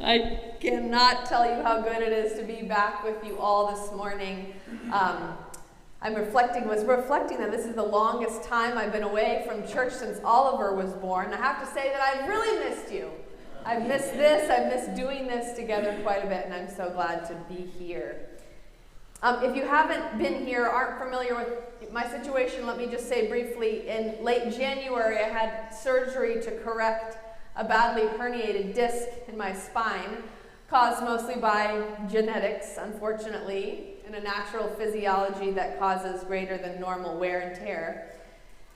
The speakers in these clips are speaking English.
I cannot tell you how good it is to be back with you all this morning. I was reflecting that this is the longest time I've been away from church since Oliver was born. I have to say that I've really missed you. I've missed this, I've missed doing this together quite a bit, and I'm so glad to be here. If you haven't been here, aren't familiar with my situation, let me just say briefly, in late January I had surgery to correct a badly herniated disc in my spine, caused mostly by genetics, unfortunately, and a natural physiology that causes greater than normal wear and tear.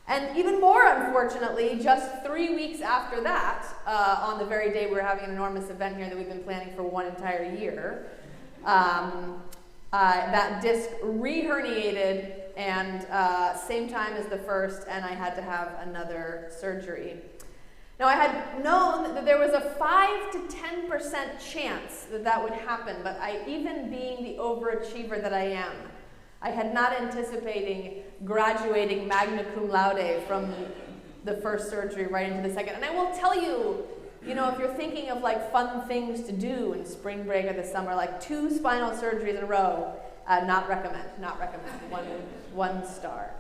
And even more unfortunately, just 3 weeks after that, on the very day we're having an enormous event here that we've been planning for one entire year, that disc re-herniated and same time as the first, and I had to have another surgery. Now, I had known that there was a 5 to 10% chance that that would happen, but even being the overachiever that I am, I had not anticipating graduating magna cum laude from the first surgery right into the second. And I will tell you, if you're thinking of like fun things to do in spring break or the summer, like 2 spinal surgeries in a row, not recommend, one star.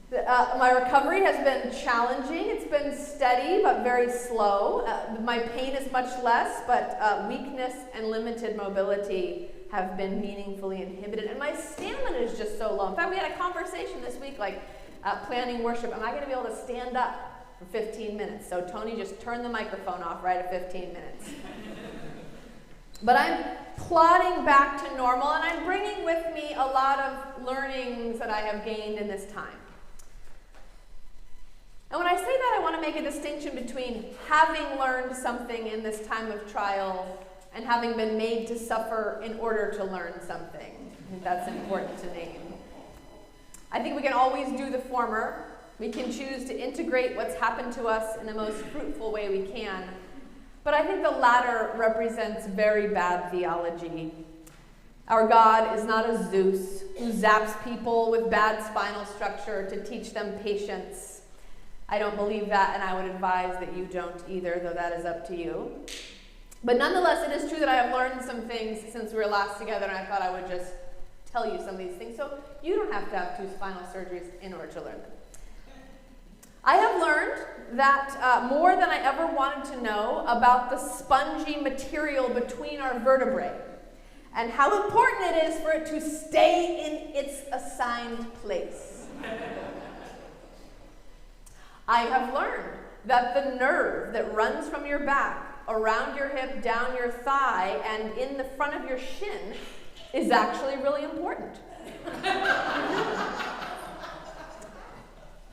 My recovery has been challenging. It's been steady but very slow. My pain is much less, but weakness and limited mobility have been meaningfully inhibited. And my stamina is just so low. In fact, we had a conversation this week, planning worship. Am I going to be able to stand up for 15 minutes? So Tony just turned the microphone off right at 15 minutes. But I'm plodding back to normal, and I'm bringing with me a lot of learnings that I have gained in this time. And when I say that, I want to make a distinction between having learned something in this time of trial and having been made to suffer in order to learn something. I think that's important to name. I think we can always do the former. We can choose to integrate what's happened to us in the most fruitful way we can. But I think the latter represents very bad theology. Our God is not a Zeus who zaps people with bad spinal structure to teach them patience. I don't believe that, and I would advise that you don't either, though that is up to you. But nonetheless, it is true that I have learned some things since we were last together, and I thought I would just tell you some of these things. So you don't have to have 2 spinal surgeries in order to learn them. I have learned that more than I ever wanted to know about the spongy material between our vertebrae and how important it is for it to stay in its assigned place. I have learned that the nerve that runs from your back, around your hip, down your thigh, and in the front of your shin is actually really important.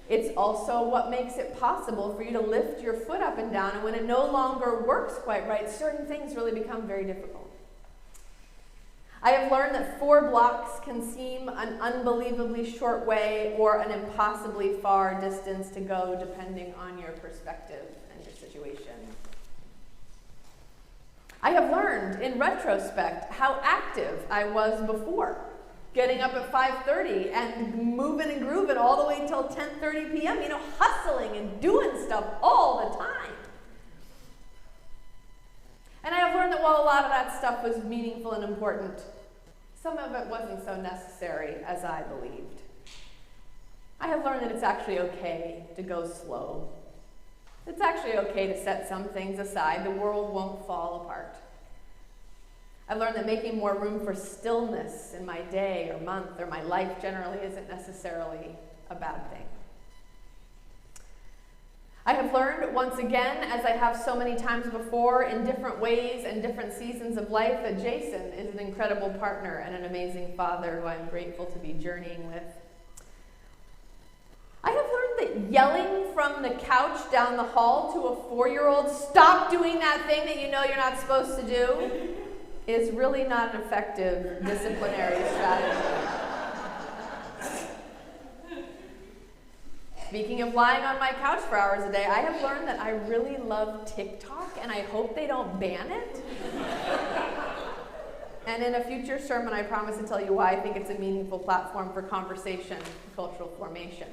It's also what makes it possible for you to lift your foot up and down, and when it no longer works quite right, certain things really become very difficult. I have learned that 4 blocks can seem an unbelievably short way or an impossibly far distance to go depending on your perspective and your situation. I have learned in retrospect how active I was before, getting up at 5:30 and moving and grooving all the way until 10:30 p.m., hustling and doing stuff all the time. And I have learned that while a lot of that stuff was meaningful and important, some of it wasn't so necessary as I believed. I have learned that it's actually okay to go slow. It's actually okay to set some things aside. The world won't fall apart. I've learned that making more room for stillness in my day or month or my life generally isn't necessarily a bad thing. I have learned once again, as I have so many times before, in different ways and different seasons of life, that Jason is an incredible partner and an amazing father who I'm grateful to be journeying with. I have learned that yelling from the couch down the hall to a 4-year-old, "Stop doing that thing that you know you're not supposed to do," is really not an effective disciplinary strategy. Speaking of lying on my couch for hours a day, I have learned that I really love TikTok, and I hope they don't ban it. And in a future sermon, I promise to tell you why I think it's a meaningful platform for conversation and cultural formation.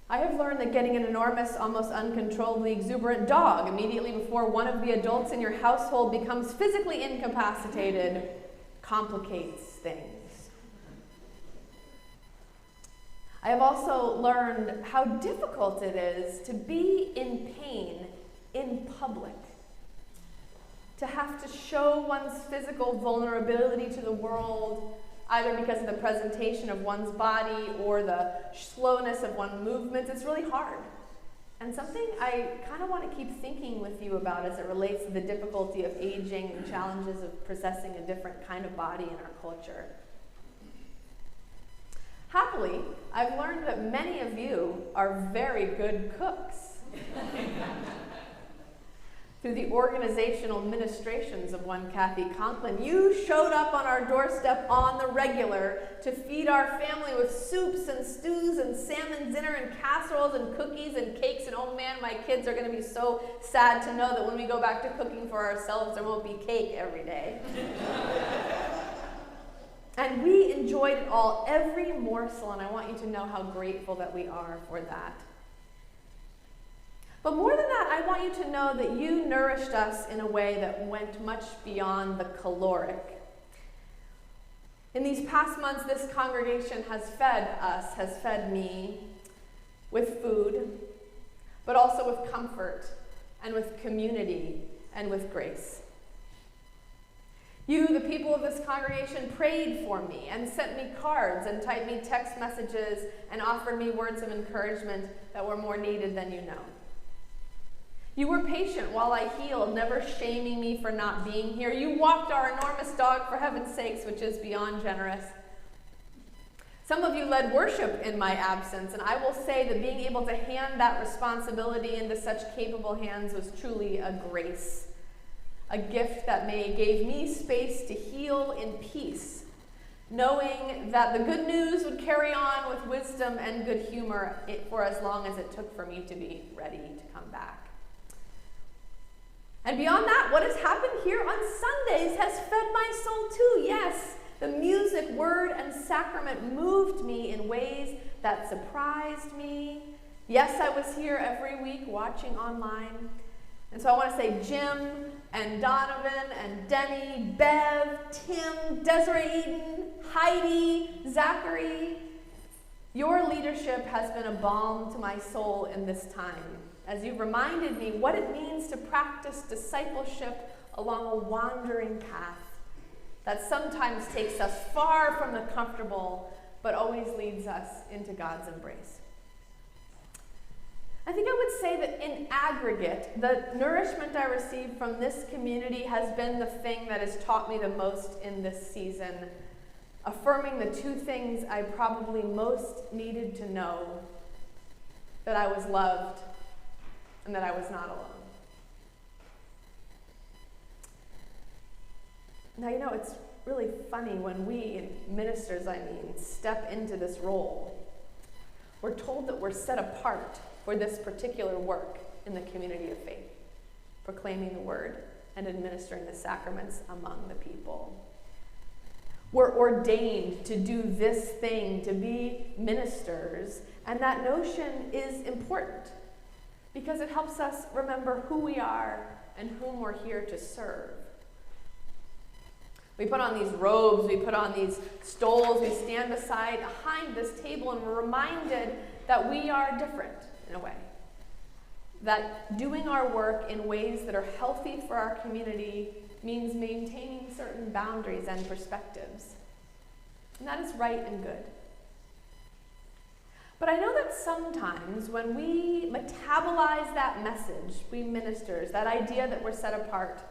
I have learned that getting an enormous, almost uncontrollably exuberant dog immediately before one of the adults in your household becomes physically incapacitated complicates things. I have also learned how difficult it is to be in pain in public, to have to show one's physical vulnerability to the world, either because of the presentation of one's body or the slowness of one's movements. It's really hard. And something I kind of want to keep thinking with you about as it relates to the difficulty of aging and challenges of possessing a different kind of body in our culture. Happily, I've learned that many of you are very good cooks. Through the organizational ministrations of one Kathy Conklin, you showed up on our doorstep on the regular to feed our family with soups and stews and salmon dinner and casseroles and cookies and cakes. And oh man, my kids are going to be so sad to know that when we go back to cooking for ourselves, there won't be cake every day. And we enjoyed it all, every morsel, and I want you to know how grateful that we are for that. But more than that, I want you to know that you nourished us in a way that went much beyond the caloric. In these past months, this congregation has fed us, has fed me with food, but also with comfort and with community and with grace. You, the people of this congregation, prayed for me and sent me cards and typed me text messages and offered me words of encouragement that were more needed than you know. You were patient while I healed, never shaming me for not being here. You walked our enormous dog, for heaven's sakes, which is beyond generous. Some of you led worship in my absence, and I will say that being able to hand that responsibility into such capable hands was truly a grace. A gift that gave me space to heal in peace, knowing that the good news would carry on with wisdom and good humor for as long as it took for me to be ready to come back. And beyond that, what has happened here on Sundays has fed my soul too. Yes, the music, word, and sacrament moved me in ways that surprised me. Yes, I was here every week watching online. And so I want to say Jim and Donovan and Denny, Bev, Tim, Desiree Eden, Heidi, Zachary. Your leadership has been a balm to my soul in this time, as you reminded me what it means to practice discipleship along a wandering path that sometimes takes us far from the comfortable, but always leads us into God's embrace. I think I would say that in aggregate, the nourishment I received from this community has been the thing that has taught me the most in this season, affirming the two things I probably most needed to know: that I was loved and that I was not alone. Now, you know, it's really funny when we, ministers step into this role. We're told that we're set apart for this particular work in the community of faith, proclaiming the word and administering the sacraments among the people. We're ordained to do this thing, to be ministers, and that notion is important because it helps us remember who we are and whom we're here to serve. We put on these robes, we put on these stoles, we stand behind this table, and we're reminded that we are different in a way. That doing our work in ways that are healthy for our community means maintaining certain boundaries and perspectives. And that is right and good. But I know that sometimes when we metabolize that message, we ministers, that idea that we're set apart,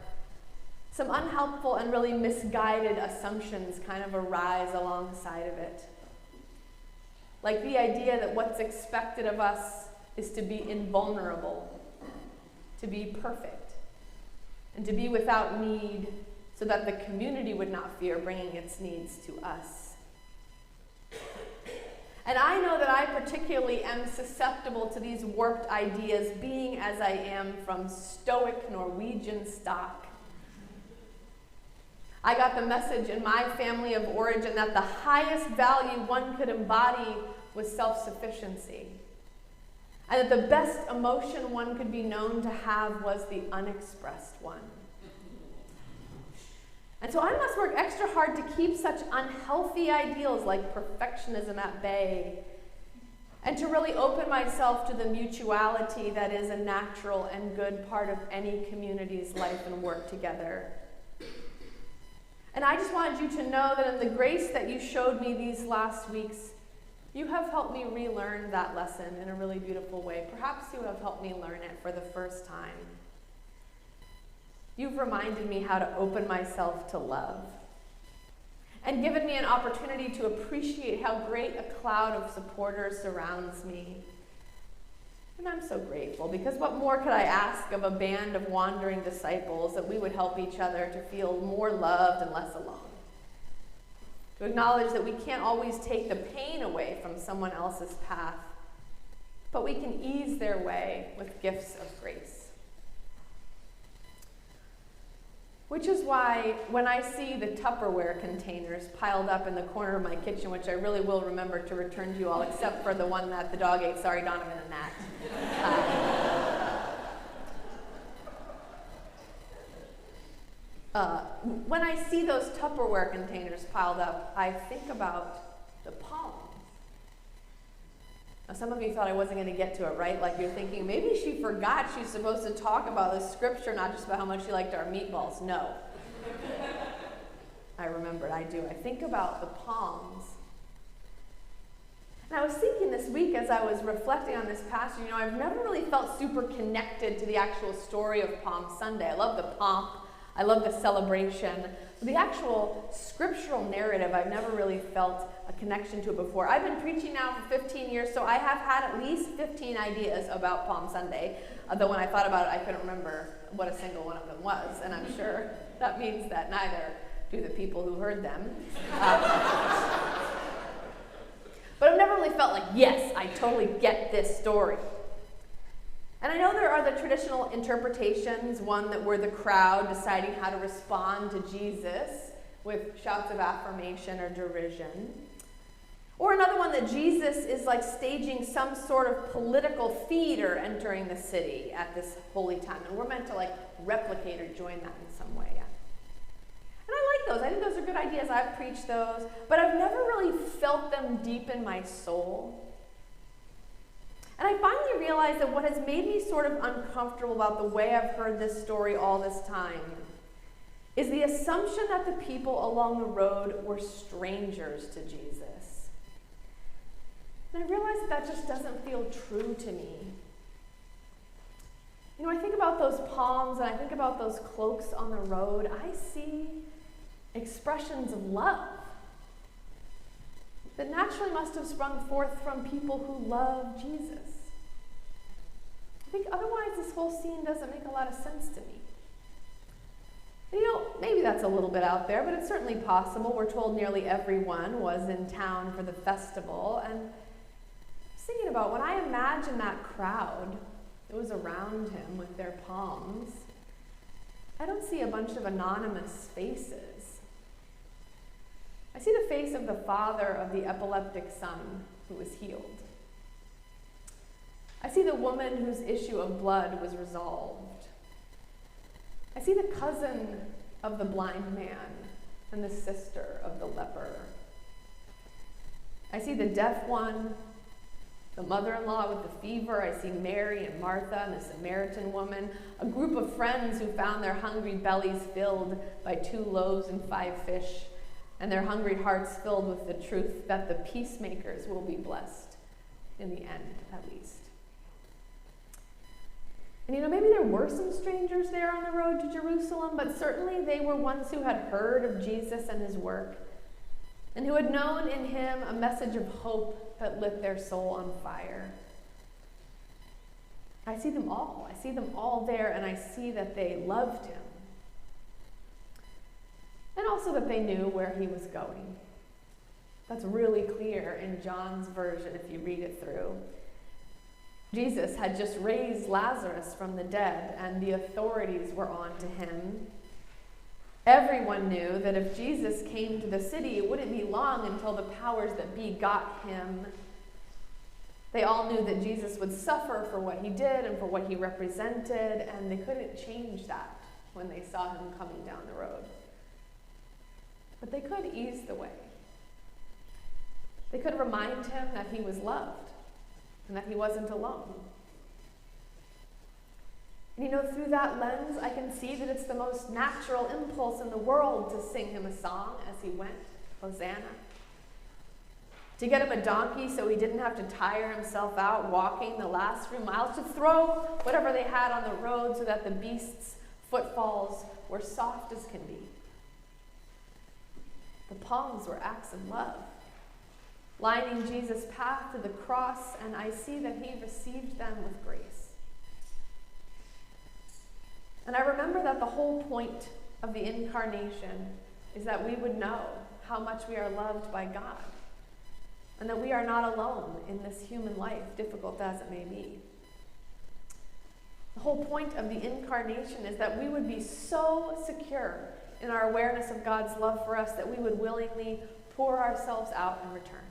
some unhelpful and really misguided assumptions kind of arise alongside of it. Like the idea that what's expected of us is to be invulnerable, to be perfect, and to be without need so that the community would not fear bringing its needs to us. And I know that I particularly am susceptible to these warped ideas, being as I am from Stoic Norwegian stock. I got the message in my family of origin that the highest value one could embody was self-sufficiency. and that the best emotion one could be known to have was the unexpressed one. And so I must work extra hard to keep such unhealthy ideals like perfectionism at bay, and to really open myself to the mutuality that is a natural and good part of any community's life and work together. And I just wanted you to know that in the grace that you showed me these last weeks, you have helped me relearn that lesson in a really beautiful way. Perhaps you have helped me learn it for the first time. You've reminded me how to open myself to love, and given me an opportunity to appreciate how great a cloud of supporters surrounds me. And I'm so grateful, because what more could I ask of a band of wandering disciples that we would help each other to feel more loved and less alone? To acknowledge that we can't always take the pain away from someone else's path, but we can ease their way with gifts of grace. Which is why when I see the Tupperware containers piled up in the corner of my kitchen, which I really will remember to return to you all, except for the one that the dog ate, sorry Donovan and Nat. When I see those Tupperware containers piled up, I think about the palms. Now, some of you thought I wasn't going to get to it, right? Like you're thinking, maybe she forgot she's supposed to talk about the scripture, not just about how much she liked our meatballs. No. I remembered, I do. I think about the palms. And I was thinking this week as I was reflecting on this passage, I've never really felt super connected to the actual story of Palm Sunday. I love the pomp. I love the celebration. The actual scriptural narrative, I've never really felt a connection to it before. I've been preaching now for 15 years, so I have had at least 15 ideas about Palm Sunday. Though when I thought about it, I couldn't remember what a single one of them was, and I'm sure that means that neither do the people who heard them. But I've never really felt like, yes, I totally get this story. And I know there are the traditional interpretations, one that we're the crowd deciding how to respond to Jesus with shouts of affirmation or derision. Or another one that Jesus is like staging some sort of political theater entering the city at this holy time. And we're meant to like replicate or join that in some way. And I like those. I think those are good ideas. I've preached those. But I've never really felt them deep in my soul. And I finally realized that what has made me sort of uncomfortable about the way I've heard this story all this time is the assumption that the people along the road were strangers to Jesus. And I realized that just doesn't feel true to me. I think about those palms and I think about those cloaks on the road. I see expressions of love that naturally must have sprung forth from people who love Jesus. I think otherwise this whole scene doesn't make a lot of sense to me. And maybe that's a little bit out there, but it's certainly possible. We're told nearly everyone was in town for the festival. And I was thinking about when I imagine that crowd that was around him with their palms, I don't see a bunch of anonymous faces. I see the face of the father of the epileptic son who was healed. I see the woman whose issue of blood was resolved. I see the cousin of the blind man and the sister of the leper. I see the deaf one, the mother-in-law with the fever. I see Mary and Martha and the Samaritan woman, a group of friends who found their hungry bellies filled by 2 loaves and 5 fish, and their hungry hearts filled with the truth that the peacemakers will be blessed in the end, at least. And maybe there were some strangers there on the road to Jerusalem, but certainly they were ones who had heard of Jesus and his work, and who had known in him a message of hope that lit their soul on fire. I see them all. I see them all there, and I see that they loved him. And also that they knew where he was going. That's really clear in John's version if you read it through. Jesus had just raised Lazarus from the dead, and the authorities were on to him. Everyone knew that if Jesus came to the city, it wouldn't be long until the powers that be got him. They all knew that Jesus would suffer for what he did and for what he represented, and they couldn't change that when they saw him coming down the road. But they could ease the way. They could remind him that he was loved and that he wasn't alone. And through that lens, I can see that it's the most natural impulse in the world to sing him a song as he went, Hosanna. To get him a donkey so he didn't have to tire himself out walking the last few miles, to throw whatever they had on the road so that the beast's footfalls were soft as can be. The palms were acts of love, lining Jesus' path to the cross, and I see that he received them with grace. And I remember that the whole point of the incarnation is that we would know how much we are loved by God, and that we are not alone in this human life, difficult as it may be. The whole point of the incarnation is that we would be so secure in our awareness of God's love for us that we would willingly pour ourselves out in return,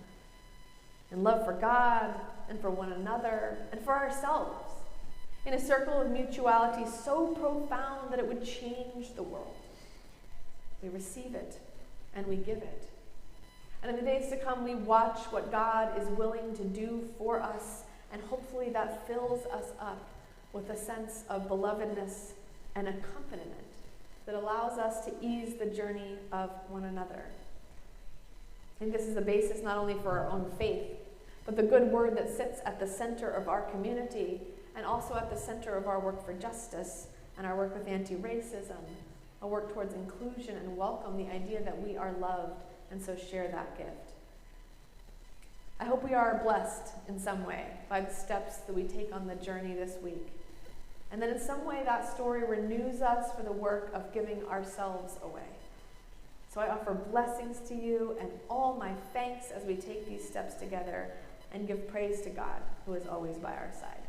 in love for God and for one another and for ourselves, in a circle of mutuality so profound that it would change the world. We receive it and we give it. And in the days to come, we watch what God is willing to do for us, and hopefully that fills us up with a sense of belovedness and accompaniment that allows us to ease the journey of one another. I think this is the basis not only for our own faith, but the good word that sits at the center of our community and also at the center of our work for justice and our work with anti-racism, a work towards inclusion and welcome, the idea that we are loved, and so share that gift. I hope we are blessed in some way by the steps that we take on the journey this week, and that in some way that story renews us for the work of giving ourselves away. So I offer blessings to you and all my thanks as we take these steps together and give praise to God, who is always by our side.